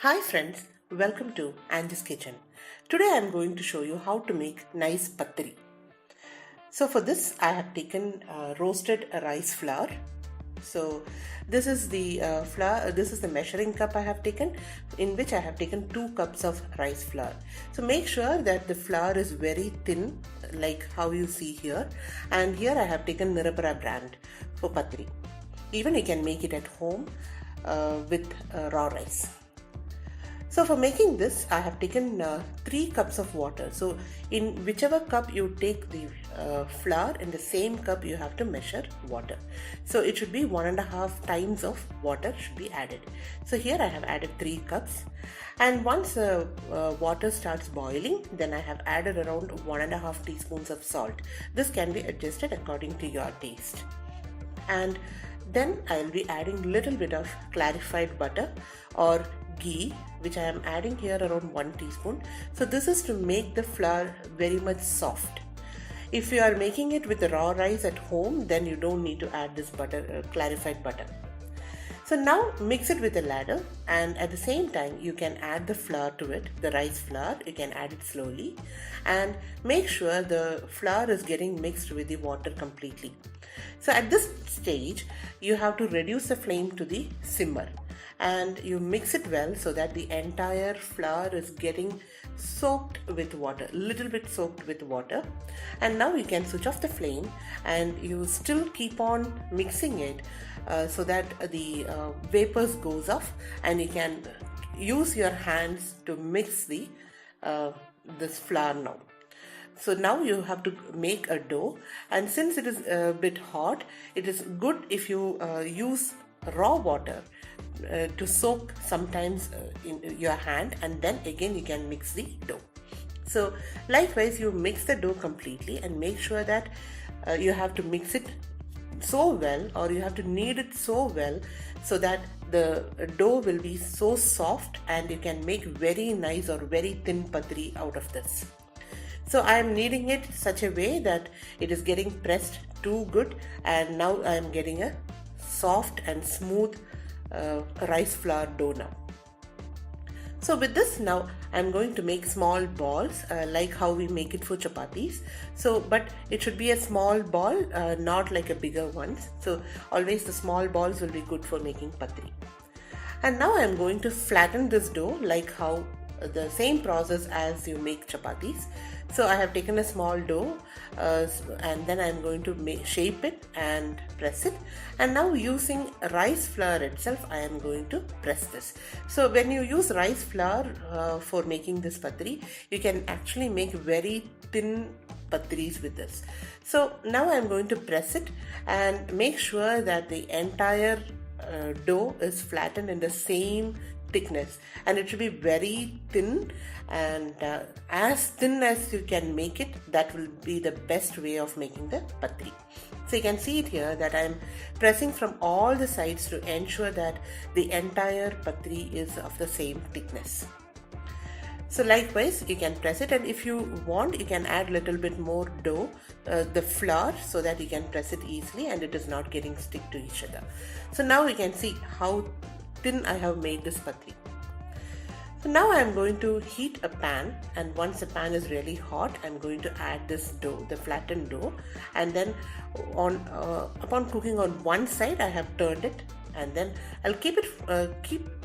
Hi friends, welcome to Angie's Kitchen. Today I am going to show you how to make nice pathiri. So for this I have taken roasted rice flour. So this is the flour, this is the measuring cup I have taken, in which I have taken 2 cups of rice flour. So make sure that the flour is very thin, like how you see here. And here I have taken Nirapara brand for pathiri. Even you can make it at home with raw rice. So for making this, I have taken 3 cups of water. So in whichever cup you take the flour, in the same cup you have to measure water. So it should be 1.5 times of water should be added. So here I have added 3 cups. And once water starts boiling, then I have added around 1.5 teaspoons of salt. This can be adjusted according to your taste. And then I will be adding little bit of clarified butter or ghee, which I am adding here around 1 teaspoon. So this is to make the flour very much soft. If you are making it with the raw rice at home, then you don't need to add this butter, clarified butter. So now mix it with a ladle, and at the same time you can add the flour to it, the rice flour. You can add it slowly and make sure the flour is getting mixed with the water completely. So at this stage you have to reduce the flame to the simmer and you mix it well so that the entire flour is getting soaked with water, little bit soaked with water. And now you can switch off the flame and you still keep on mixing it so that the vapors goes off, and you can use your hands to mix the this flour now. So now you have to make a dough, and since it is a bit hot, it is good if you use raw water to soak sometimes in your hand, and then again you can mix the dough. So likewise you mix the dough completely and make sure that you have to mix it so well, or you have to knead it so well so that the dough will be so soft and you can make very nice or very thin pathiri out of this. So I am kneading it such a way that it is getting pressed too good, and now I am getting a soft and smooth rice flour dough now. So with this, now I'm going to make small balls like how we make it for chapatis. So but it should be a small ball, not like a bigger ones. So always the small balls will be good for making pathiri. And now I'm going to flatten this dough like how the same process as you make chapatis. So I have taken a small dough and then I'm going to shape it and press it, and now using rice flour itself I am going to press this. So when you use rice flour for making this pathiri, you can actually make very thin pathiris with this. So now I am going to press it and make sure that the entire dough is flattened in the same thickness, and it should be very thin, and as thin as you can make it, that will be the best way of making the pathiri. So you can see it here that I am pressing from all the sides to ensure that the entire pathiri is of the same thickness. So likewise you can press it, and if you want you can add little bit more dough, the flour, so that you can press it easily and it is not getting stick to each other. So now you can see how thin I have made this pathiri. So now I am going to heat a pan, and once the pan is really hot, I am going to add this dough, the flattened dough, and then upon cooking on one side I have turned it, and then I'll keep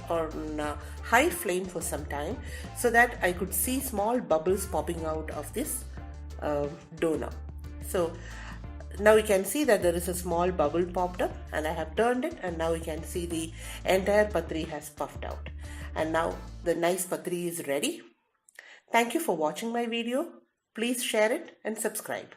on high flame for some time so that I could see small bubbles popping out of this dough now. So now you can see that there is a small bubble popped up, and I have turned it, and now you can see the entire pathiri has puffed out, and now the nice pathiri is ready. Thank you for watching my video. Please share it and subscribe.